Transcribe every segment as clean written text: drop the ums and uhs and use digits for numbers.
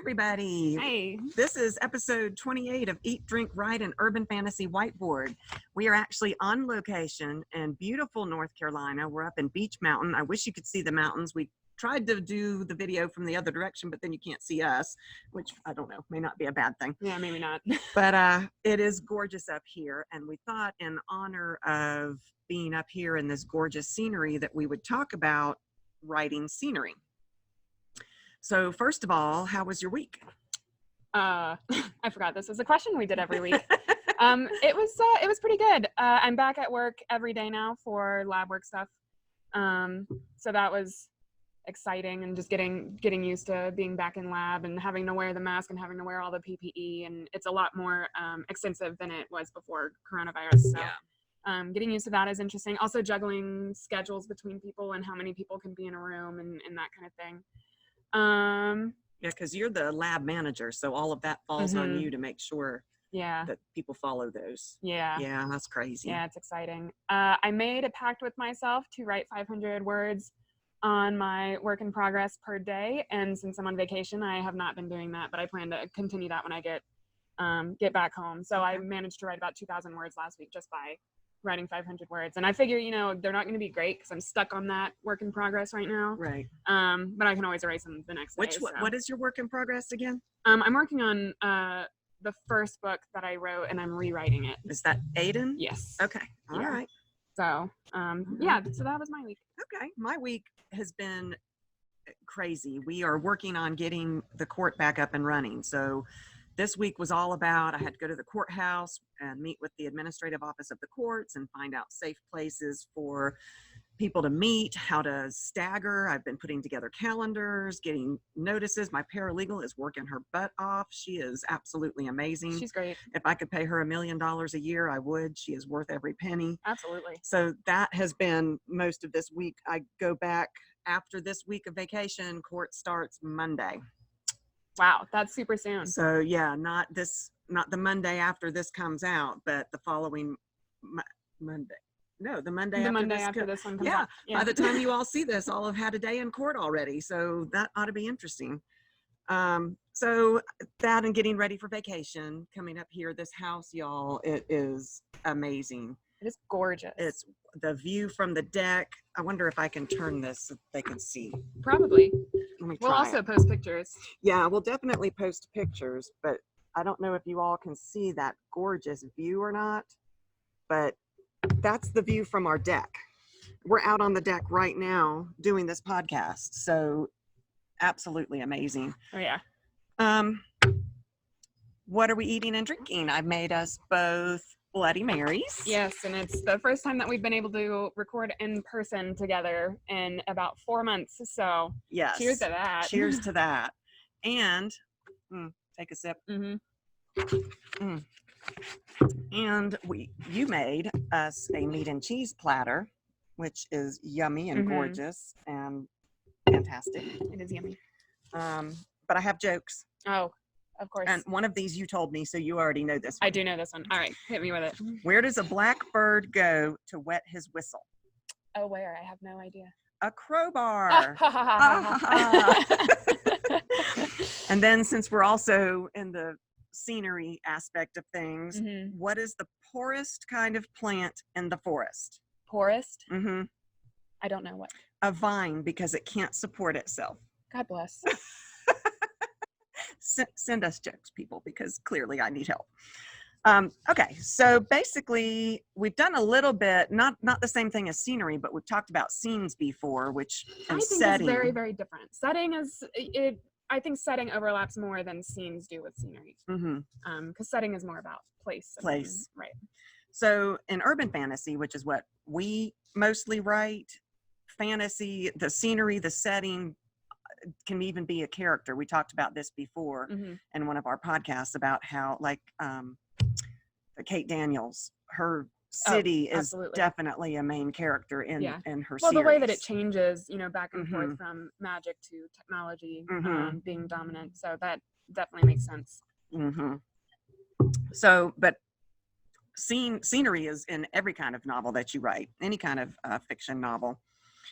everybody. Hey. This is episode 28 of Eat, Drink, Write, an Urban Fantasy Whiteboard. We are actually on location in beautiful North Carolina. We're up in Beach Mountain. I wish you could see the mountains. We tried to do the video from the other direction, but then you can't see us, which I don't know, may not be a bad thing. Yeah, maybe not. But it is gorgeous up here. And we thought in honor of being up here in this gorgeous scenery that we would talk about writing scenery. So first of all, how was your week? I forgot this was a question we did every week. It was pretty good. I'm back at work every day now for lab work stuff. So that was exciting, and just getting used to being back in lab and having to wear the mask and having to wear all the PPE, and it's a lot more extensive than it was before coronavirus. So getting used to that is interesting. Also juggling schedules between people and how many people can be in a room and that kind of thing. Yeah, because you're the lab manager, so all of that falls on you to make sure that people follow those. Yeah, that's crazy. Yeah, it's exciting. I made a pact with myself to write 500 words on my work in progress per day, and since I'm on vacation, I have not been doing that, but I plan to continue that when I get back home. So I managed to write about 2,000 words last week just by writing 500 words, and I figure, they're not going to be great because I'm stuck on that work in progress right now. Right. But I can always erase them the next day. What is your work in progress again? I'm working on the first book that I wrote, and I'm rewriting it. Is that Aiden? Yes. Okay. All right. So so that was my week. Okay. My week has been crazy. We are working on getting the court back up and running. So this week was all about, I had to go to the courthouse and meet with the administrative office of the courts and find out safe places for people to meet, how to stagger. I've been putting together calendars, getting notices. My paralegal is working her butt off. She is absolutely amazing. She's great. If I could pay her $1 million a year, I would. She is worth every penny. Absolutely. So that has been most of this week. I go back after this week of vacation. Court starts Monday. Wow, that's super soon. So yeah, not the Monday after this comes out, but the following Monday. No, the Monday after this one comes out. Yeah, by the time you all see this, I'll have had a day in court already. So that ought to be interesting. So that and getting ready for vacation, coming up here, this house, y'all, it is amazing. It is gorgeous. It's the view from the deck. I wonder if I can turn this so they can see. Probably. Let me we'll try also it. Post pictures. Yeah, we'll definitely post pictures, but I don't know if you all can see that gorgeous view or not, but that's the view from our deck. We're out on the deck right now doing this podcast. So absolutely amazing. Oh yeah. What are we eating and drinking? I've made us both Bloody Marys. Yes, and it's the first time that we've been able to record in person together in about 4 months. So yes, cheers to that. Cheers to that. And take a sip. And you made us a meat and cheese platter, which is yummy and gorgeous and fantastic. It is yummy. But I have jokes. Oh, of course. And one of these you told me, so you already know this one. I do know this one. All right, hit me with it. Where does a black bird go to wet his whistle? Oh, where? I have no idea. A crowbar. And then since we're also in the scenery aspect of things, what is the poorest kind of plant in the forest? Poorest? I don't know what. A vine, because it can't support itself. God bless. Send us jokes, people, because clearly I need help. Okay, so basically we've done a little bit, not the same thing as scenery, but we've talked about scenes before, which I think is very, very different. Setting is it. I think setting overlaps more than scenes do with scenery. Because setting is more about place. Right. So in urban fantasy, which is what we mostly write, fantasy, the scenery, the setting can even be a character. We talked about this before in one of our podcasts about how, like, Kate Daniels, her city is definitely a main character in her series. The way that it changes, back and forth from magic to technology being dominant. So that definitely makes sense. So, but scenery is in every kind of novel that you write, any kind of fiction novel.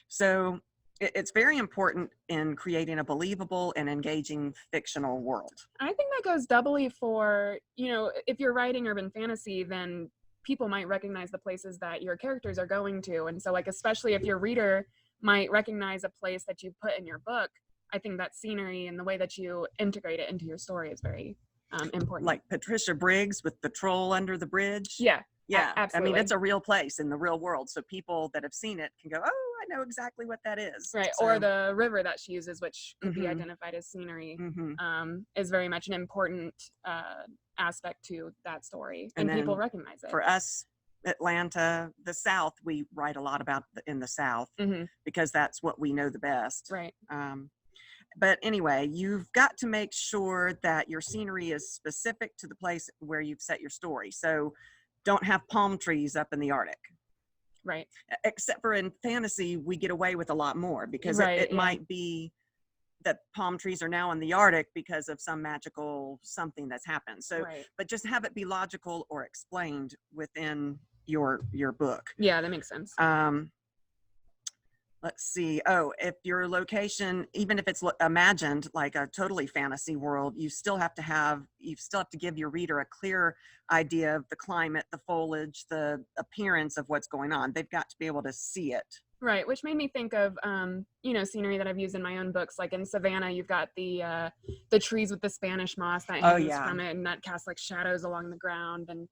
So It's very important in creating a believable and engaging fictional world. I think that goes doubly for, if you're writing urban fantasy, then people might recognize the places that your characters are going to. And so, like, especially if your reader might recognize a place that you put in your book, I think that scenery and the way that you integrate it into your story is very important. Like Patricia Briggs with the troll under the bridge. Yeah. Yeah. Absolutely. I mean, it's a real place in the real world. So people that have seen it can go, oh, I know exactly what that is. Right. So, or the river that she uses, which could be Mhm. identified as scenery, Mhm. is very much an important aspect to that story. And And people then recognize it. For us, Atlanta, the South, we write a lot about in the South Mhm. because that's what we know the best. Right. But anyway, you've got to make sure that your scenery is specific to the place where you've set your story. So don't have palm trees up in the Arctic. Right. Except for in fantasy, we get away with a lot more because Right, it yeah. might be that palm trees are now in the Arctic because of some magical something that's happened. So, Right. but just have it be logical or explained within your book. Yeah, that makes sense. Let's see. Oh, if your location, even if it's imagined like a totally fantasy world, you still have to give your reader a clear idea of the climate, the foliage, the appearance of what's going on. They've got to be able to see it. Right, which made me think of scenery that I've used in my own books. Like in Savannah, you've got the trees with the Spanish moss that hangs from it, and that casts like shadows along the ground. And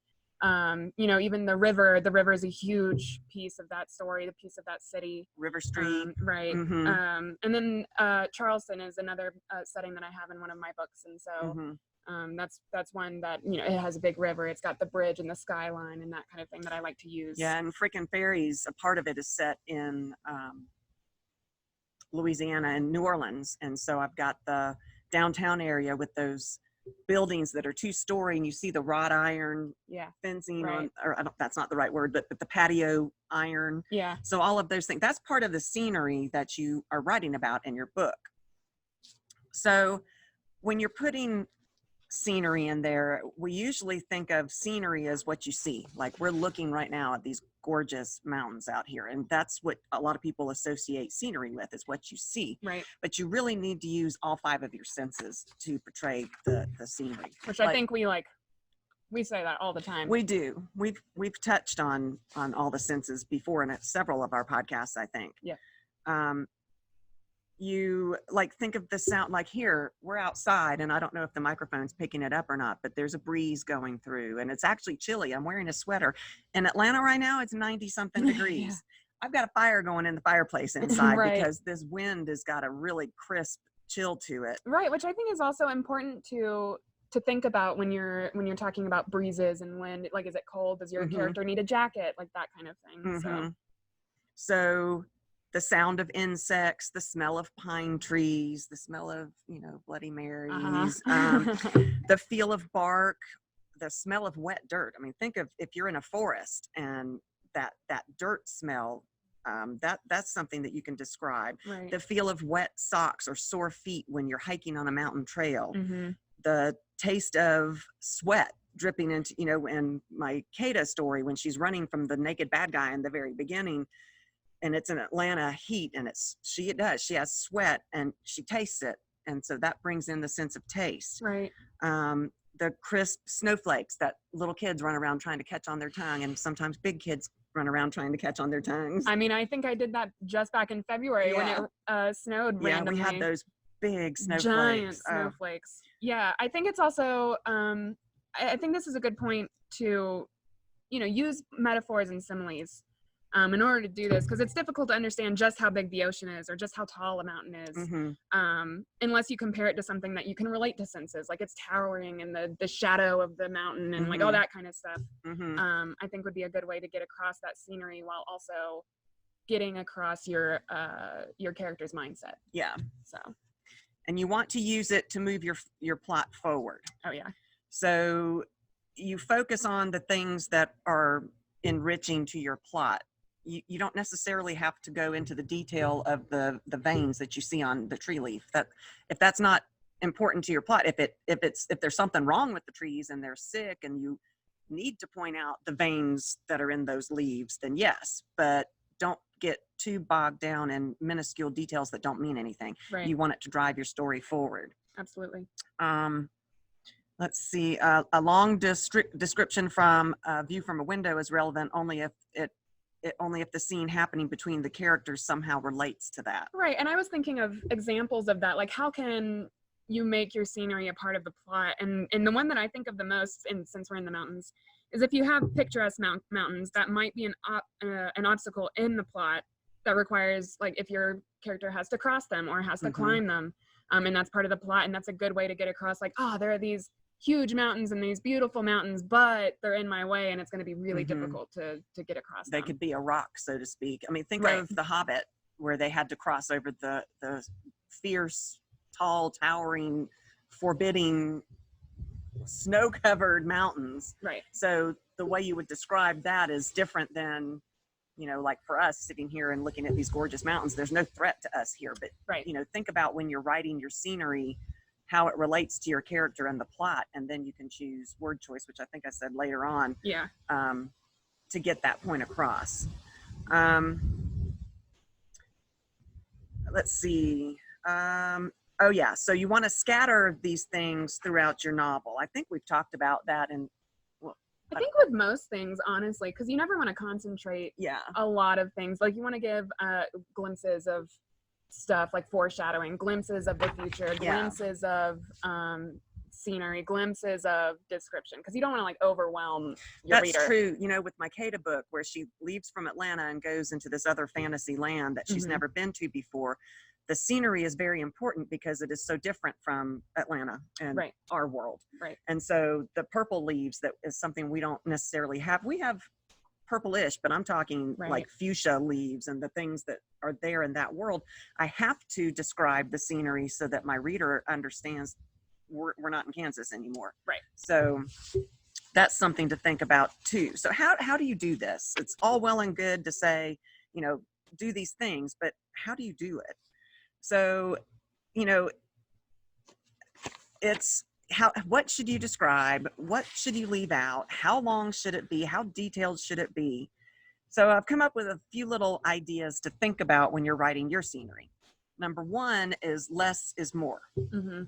even the river is a huge piece of that story, the piece of that city. River Street. Right. Mm-hmm. And then Charleston is another setting that I have in one of my books, and so that's one that it has a big river. It's got the bridge and the skyline and that kind of thing that I like to use. Yeah, and Frickin' Ferries, a part of it is set in Louisiana and New Orleans, and so I've got the downtown area with those buildings that are 2-story, and you see the wrought iron fencing on, or that's not the right word, but the patio iron. Yeah. So all of those things, that's part of the scenery that you are writing about in your book. So when you're putting scenery in there, we usually think of scenery as what you see. Like we're looking right now at these gorgeous mountains out here, and that's what a lot of people associate scenery with, is what you see. Right. But you really need to use all 5 of your senses to portray the scenery. Which I think we say that all the time. We do. We've touched on all the senses before in several of our podcasts, I think. Yeah. You think of the sound, like here we're outside, and I don't know if the microphone's picking it up or not, but there's a breeze going through, and it's actually chilly. I'm wearing a sweater. In Atlanta right now, it's 90 something degrees. Yeah. I've got a fire going in the fireplace inside because this wind has got a really crisp chill to it. Right, which I think is also important to think about when you're talking about breezes and wind. Like, is it cold? Does your character need a jacket? Like that kind of thing. So the sound of insects, the smell of pine trees, the smell of, Bloody Marys, the feel of bark, the smell of wet dirt. I mean, think of if you're in a forest and that dirt smell, that's something that you can describe. Right. The feel of wet socks or sore feet when you're hiking on a mountain trail. The taste of sweat dripping into, in my Kata story, when she's running from the naked bad guy in the very beginning, and it's in Atlanta heat, and she has sweat and she tastes it. And so that brings in the sense of taste. Right. The crisp snowflakes that little kids run around trying to catch on their tongue, and sometimes big kids run around trying to catch on their tongues. I mean, I think I did that just back in February when it snowed randomly. Yeah, we had those big snowflakes. Giant snowflakes. Yeah, I think it's also, I think this is a good point to, use metaphors and similes in order to do this, because it's difficult to understand just how big the ocean is or just how tall a mountain is, unless you compare it to something that you can relate to senses, like it's towering and the shadow of the mountain and like all that kind of stuff. I think would be a good way to get across that scenery while also getting across your character's mindset. Yeah. So. And you want to use it to move your plot forward. Oh yeah. So you focus on the things that are enriching to your plot. You don't necessarily have to go into the detail of the veins that you see on the tree leaf. That if that's not important to your plot, if there's something wrong with the trees and they're sick and you need to point out the veins that are in those leaves, then yes, but don't get too bogged down in minuscule details that don't mean anything. Right. You want it to drive your story forward. Absolutely. Let's see. A long description from a view from a window is relevant only if only if the scene happening between the characters somehow relates to that. Right. And I was thinking of examples of that. Like, how can you make your scenery a part of the plot? And the one that I think of the most, and since we're in the mountains, is if you have picturesque mountains, that might be an obstacle in the plot that requires, like, if your character has to cross them or has to climb them, and that's part of the plot. And that's a good way to get across, like, oh, there are these huge mountains and these beautiful mountains, but they're in my way, and it's going to be really difficult to get across They them. could be a rock, so to speak. I mean, think Right. of The Hobbit, where they had to cross over the fierce, tall, towering, forbidding, snow-covered mountains. Right. So the way you would describe that is different than, you know, like for us sitting here and looking at these gorgeous mountains. There's no threat to us here, but Right. you know, think about when you're writing your scenery, how it relates to your character and the plot, and then you can choose word choice, which I think I said later on, Yeah. to get that point across. Let's see. Oh yeah, so you want to scatter these things throughout your novel. I think we've talked about that, and I think with most things, honestly, because you never want to concentrate yeah, a lot of things. Like, you want to give glimpses of stuff, like foreshadowing, glimpses of the future, glimpses of scenery, glimpses of description, because you don't want to, like, overwhelm your reader. That's true. You know, with my Kata book, where she leaves from Atlanta and goes into this other fantasy land that she's never been to before, the scenery is very important because it is so different from Atlanta and our world. Right. And so the purple leaves, that is something we don't necessarily have. We have purplish, but I'm talking like fuchsia leaves and the things that are there in that world. I have to describe the scenery so that my reader understands we're not in Kansas anymore. Right. So that's something to think about too. So how do you do this? It's all well and good to say, you know, do these things, but how do you do it? So, you know, it's what should you describe? What should you leave out? How long should it be? How detailed should it be? So I've come up with a few little ideas to think about when you're writing your scenery. Number one is less is more.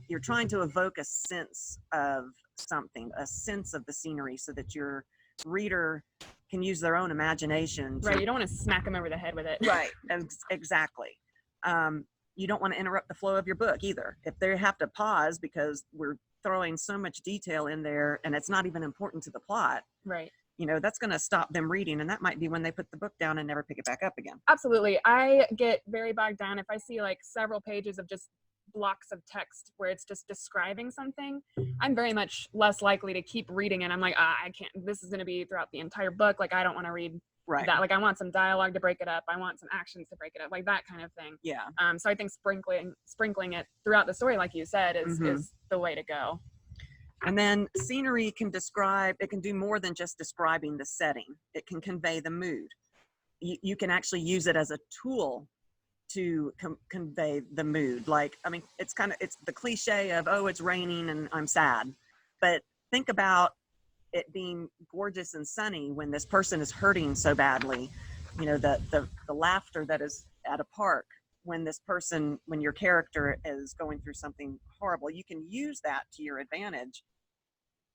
You're trying to evoke a sense of something, a sense of the scenery, so that your reader can use their own imagination. Right. You don't want to smack them over the head with it. Right. Exactly. You don't want to interrupt the flow of your book either. If they have to pause because we're throwing so much detail in there and it's not even important to the plot, right, you know, that's going to stop them reading, and that might be when they put the book down and never pick it back up again. Absolutely. I get very bogged down if I see like several pages of just blocks of text where it's just describing something. I'm very much less likely to keep reading it. I'm like, I can't, this is going to be throughout the entire book. Like, I don't want to read that. Like, I want some dialogue to break it up. I want some actions to break it up, like that kind of thing. Yeah. So I think sprinkling it throughout the story, like you said, is the way to go. And then scenery can do more than just describing the setting. It can convey the mood. You can actually use it as a tool to convey the mood. Like, I mean, it's the cliche of, oh, it's raining and I'm sad. But think about it being gorgeous and sunny when this person is hurting so badly. You know, the laughter that is at a park when your character is going through something horrible. You can use that to your advantage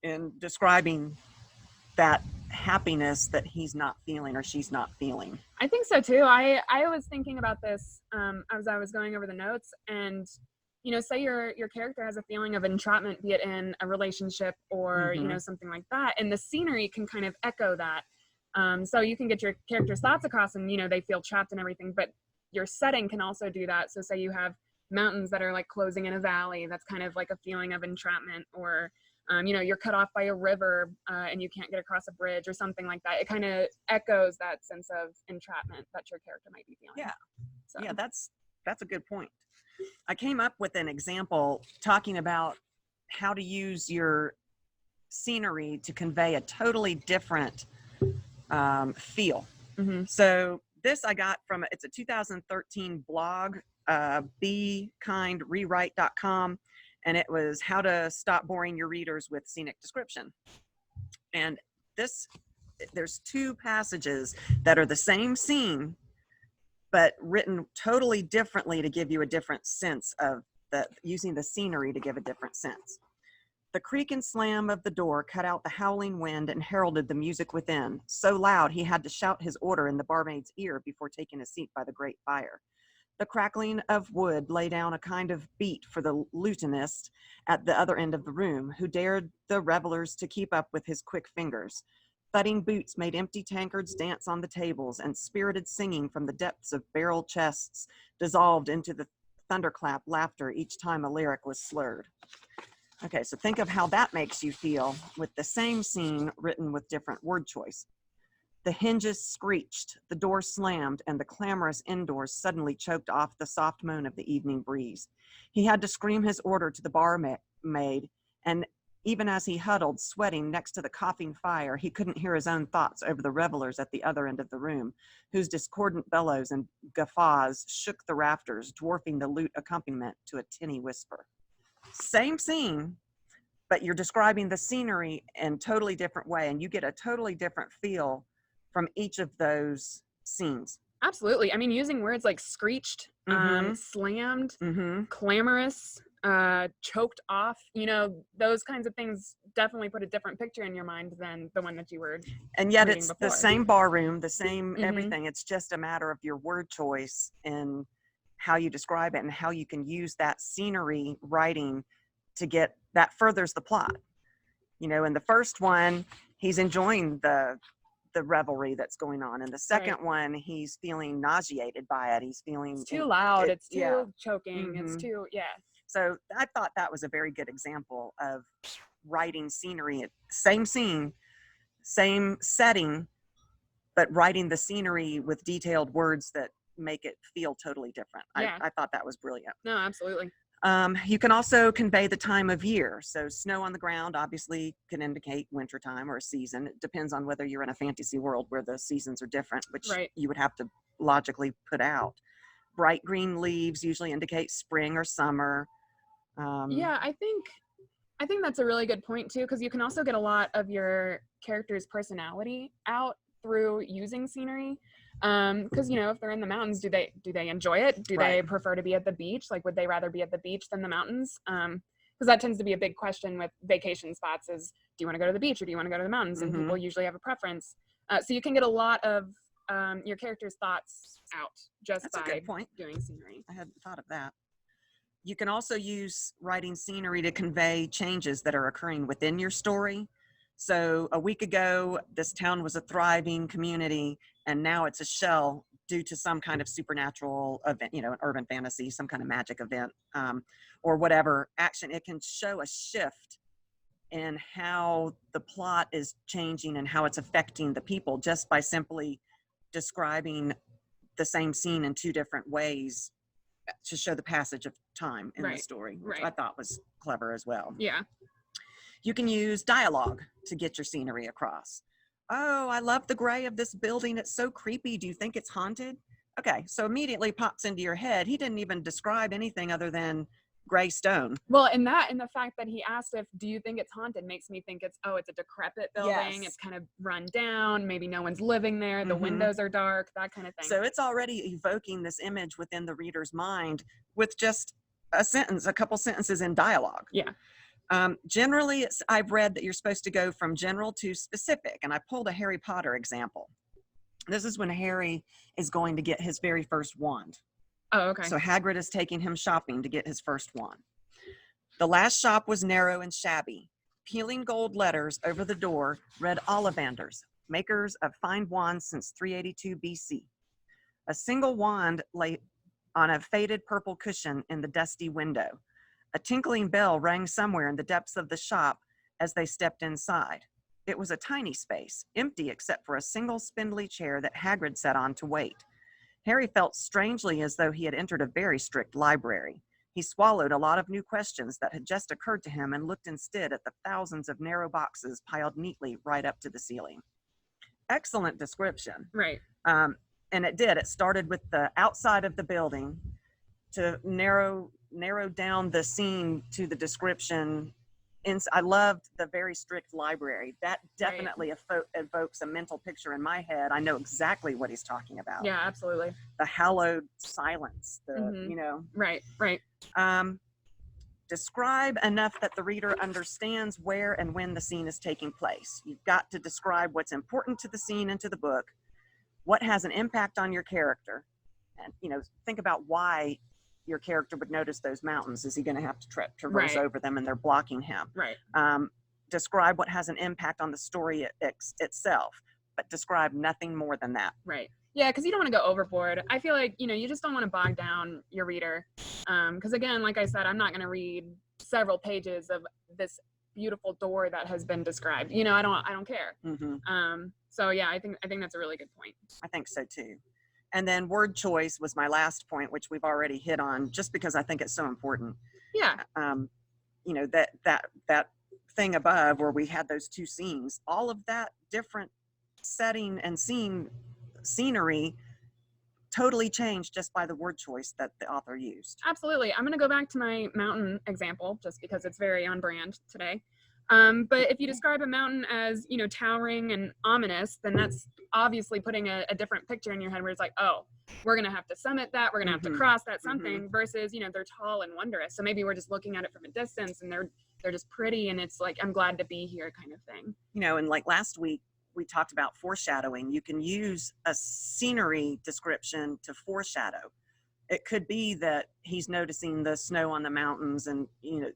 in describing that happiness that he's not feeling or she's not feeling. I think so too. I was thinking about this as I was going over the notes, and you know, say your character has a feeling of entrapment, be it in a relationship or you know, something like that, and the scenery can kind of echo that. So you can get your character's thoughts across, and you know, they feel trapped and everything, but your setting can also do that. So say you have mountains that are like closing in a valley, that's kind of like a feeling of entrapment, or you know, you're cut off by a river and you can't get across a bridge or something like that. It kind of echoes that sense of entrapment that your character might be feeling. Yeah. So. Yeah, that's a good point. I came up with an example talking about how to use your scenery to convey a totally different feel. So this I got from, it's a 2013 blog, bekindrewrite.com. And it was how to stop boring your readers with scenic description. And there's two passages that are the same scene, but written totally differently to give you a different sense of using the scenery to give a different sense. The creak and slam of the door cut out the howling wind and heralded the music within, so loud he had to shout his order in the barmaid's ear before taking a seat by the great fire. The crackling of wood lay down a kind of beat for the lutenist at the other end of the room, who dared the revelers to keep up with his quick fingers. Thudding boots made empty tankards dance on the tables, and spirited singing from the depths of barrel chests dissolved into the thunderclap laughter each time a lyric was slurred. Okay, so think of how that makes you feel with the same scene written with different word choice. The hinges screeched, the door slammed, and the clamorous indoors suddenly choked off the soft moan of the evening breeze. He had to scream his order to the barmaid, and even as he huddled, sweating next to the coughing fire, he couldn't hear his own thoughts over the revelers at the other end of the room, whose discordant bellows and guffaws shook the rafters, dwarfing the lute accompaniment to a tinny whisper. Same scene, but you're describing the scenery in a totally different way, and you get a totally different feel from each of those scenes. Absolutely. I mean, using words like screeched, slammed, clamorous, choked off, those kinds of things definitely put a different picture in your mind than the one that you were and yet reading it's before. the same bar room, the same everything. It's just a matter of your word choice and how you describe it and how you can use that scenery writing to get that furthers the plot. In the first one, he's enjoying the revelry that's going on. In the second one, he's feeling nauseated by it. He's feeling it's too loud. It's too choking. It's too, So I thought that was a very good example of writing scenery. Same scene, same setting, but writing the scenery with detailed words that make it feel totally different. I thought that was brilliant. No, absolutely. You can also convey the time of year. So snow on the ground obviously can indicate wintertime or a season. It depends on whether you're in a fantasy world where the seasons are different, which you would have to logically put out. Bright green leaves usually indicate spring or summer. I think that's a really good point too, because you can also get a lot of your character's personality out through using scenery. Because if they're in the mountains, do they enjoy it? Do they prefer to be at the beach? Like, would they rather be at the beach than the mountains? Because that tends to be a big question with vacation spots: is do you want to go to the beach or do you want to go to the mountains? And people usually have a preference. So you can get a lot of your character's thoughts out just by doing scenery. I hadn't thought of that. You can also use writing scenery to convey changes that are occurring within your story. So a week ago, this town was a thriving community, and now it's a shell due to some kind of supernatural event, an urban fantasy, some kind of magic event, or whatever action. It can show a shift in how the plot is changing and how it's affecting the people just by simply describing the same scene in two different ways to show the passage of time in the story, which I thought was clever as well. Yeah. You can use dialogue to get your scenery across. Oh, I love the gray of this building. It's so creepy. Do you think it's haunted? Okay, so immediately pops into your head. He didn't even describe anything other than gray stone. Well, and the fact that he asked do you think it's haunted makes me think it's a decrepit building. Yes. It's kind of run down. Maybe no one's living there. The windows are dark, that kind of thing. So it's already evoking this image within the reader's mind with just a couple sentences in dialogue. Yeah. Generally, I've read that you're supposed to go from general to specific, and I pulled a Harry Potter example. This is when Harry is going to get his very first wand. Oh, okay. So Hagrid is taking him shopping to get his first wand. The last shop was narrow and shabby. Peeling gold letters over the door read Ollivanders, makers of fine wands since 382 BC. A single wand lay on a faded purple cushion in the dusty window. A tinkling bell rang somewhere in the depths of the shop as they stepped inside. It was a tiny space, empty except for a single spindly chair that Hagrid sat on to wait. Harry felt strangely as though he had entered a very strict library. He swallowed a lot of new questions that had just occurred to him and looked instead at the thousands of narrow boxes piled neatly right up to the ceiling. Excellent description. Right. And it did. It started with the outside of the building to narrow down the scene to the description I loved the very strict library. That Right. definitely evokes a mental picture in my head. I know exactly what he's talking about. Yeah, absolutely. The hallowed silence, Mhm. Right, right. um, describe enough that the reader understands where and when the scene is taking place. You've got to describe what's important to the scene and to the book, what has an impact on your character, and think about why your character would notice those mountains. Is he going to have to traverse Right. over them and they're blocking him? Right. Describe what has an impact on the story itself, but describe nothing more than that. Right. Yeah, because you don't want to go overboard. I feel like, you just don't want to bog down your reader. Because again, like I said, I'm not going to read several pages of this beautiful door that has been described. I don't care. So yeah, I think that's a really good point. I think so too. And then word choice was my last point, which we've already hit on, just because I think it's so important. Yeah. That thing above where we had those two scenes, all of that different setting and scenery totally changed just by the word choice that the author used. Absolutely. I'm going to go back to my mountain example just because it's very on brand today. But if you describe a mountain as, towering and ominous, then that's obviously putting a different picture in your head where it's like, oh, we're going to have to summit that. We're going to have to cross that something versus, they're tall and wondrous. So maybe we're just looking at it from a distance and they're just pretty. And it's like, I'm glad to be here kind of thing. And like last week, we talked about foreshadowing. You can use a scenery description to foreshadow. It could be that he's noticing the snow on the mountains, and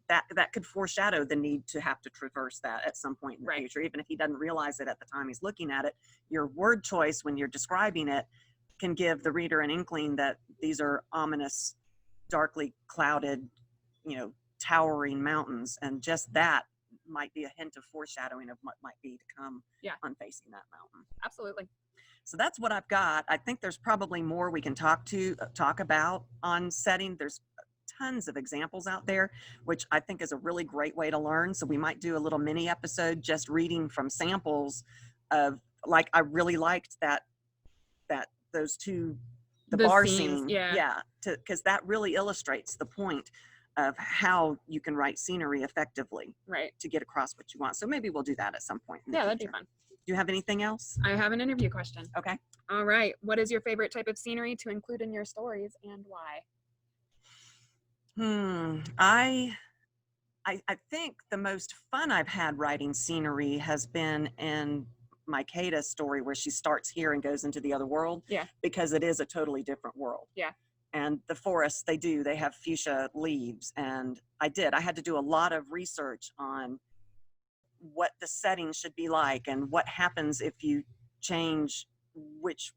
that could foreshadow the need to have to traverse that at some point in the future, even if he doesn't realize it at the time he's looking at it. Your word choice when you're describing it can give the reader an inkling that these are ominous, darkly clouded, towering mountains, and just that might be a hint of foreshadowing of what might be to come on facing that mountain. Absolutely. So that's what I've got. I think there's probably more we can talk about on setting. There's tons of examples out there, which I think is a really great way to learn. So we might do a little mini episode just reading from samples of, like, I really liked those two, the bar scenes, scene. Because that really illustrates the point of how you can write scenery effectively to get across what you want. So maybe we'll do that at some point. That'd be fun. Do you have anything else? I have an interview question. Okay. All right. What is your favorite type of scenery to include in your stories and why? I think the most fun I've had writing scenery has been in my Kada story, where she starts here and goes into the other world. Yeah. Because it is a totally different world. Yeah. And the forests, they have fuchsia leaves. And I had to do a lot of research on what the setting should be like and what happens if you change which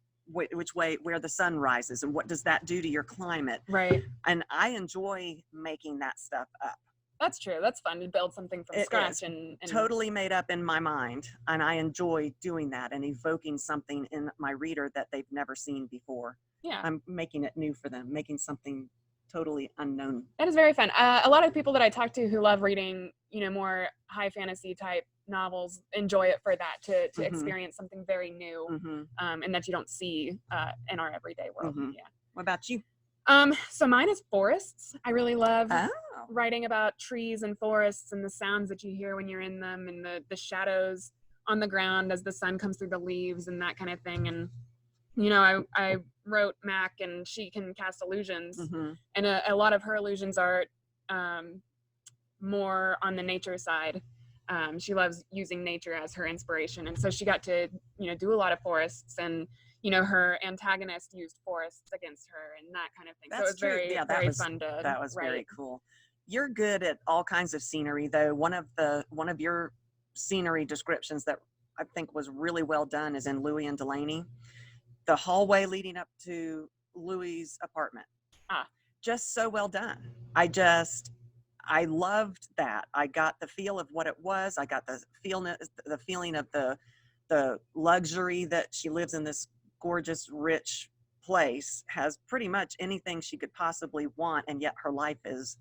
way, where the sun rises, and what does that do to your climate. Right. And I enjoy making that stuff up. That's true. That's fun to build something from scratch and totally made up in my mind. And I enjoy doing that and evoking something in my reader that they've never seen before. Yeah. I'm making it new for them, making something totally unknown. That is very fun. A lot of people that I talk to who love reading, more high fantasy type novels enjoy it for that, to experience something very new, and that you don't see in our everyday world. Yeah. What about you? So mine is forests. I really love writing about trees and forests and the sounds that you hear when you're in them, and the shadows on the ground as the sun comes through the leaves and that kind of thing. And I wrote Mac, and she can cast illusions, and a lot of her illusions are more on the nature side. She loves using nature as her inspiration, and so she got to do a lot of forests, and her antagonist used forests against her and that kind of thing. That's so it was true. very fun to that was write. Very cool. You're good at all kinds of scenery, though. One of your scenery descriptions that I think was really well done is in Louis and Delaney. The hallway leading up to Louis's apartment. Just so well done. I loved that. I got the feel of what it was. I got the feeling of the luxury that she lives in, this gorgeous, rich place, has pretty much anything she could possibly want, and yet her life is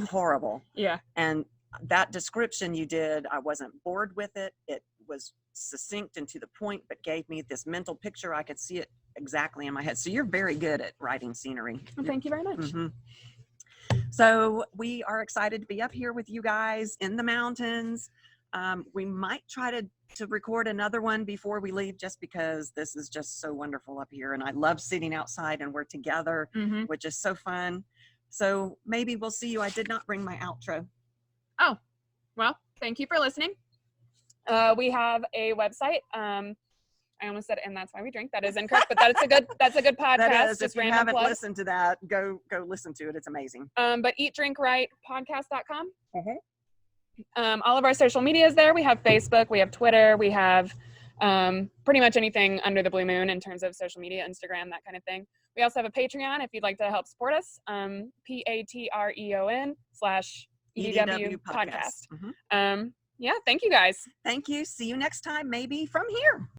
horrible. Yeah. And that description you did, I wasn't bored with it. It was succinct and to the point, but gave me this mental picture. I could see it exactly in my head. So you're very good at writing scenery. Well, thank you very much. So we are excited to be up here with you guys in the mountains. We might try to record another one before we leave, just because this is just so wonderful up here. And I love sitting outside and we're together, Mm-hmm. which is so fun. So maybe we'll see you. I did not bring my outro. Oh, well, thank you for listening. We have a website. I almost said, and that's why we drink. That is incorrect, but that's a good podcast. That is, Just if you random haven't plug. listened to that, go listen to it. It's amazing. But eatdrinkrightpodcast.com. All of our social media is there. We have Facebook, we have Twitter, we have pretty much anything under the blue moon in terms of social media, Instagram, that kind of thing. We also have a Patreon if you'd like to help support us. Patreon.com/EDW podcast. Mm-hmm. Yeah, thank you guys. Thank you. See you next time, maybe from here.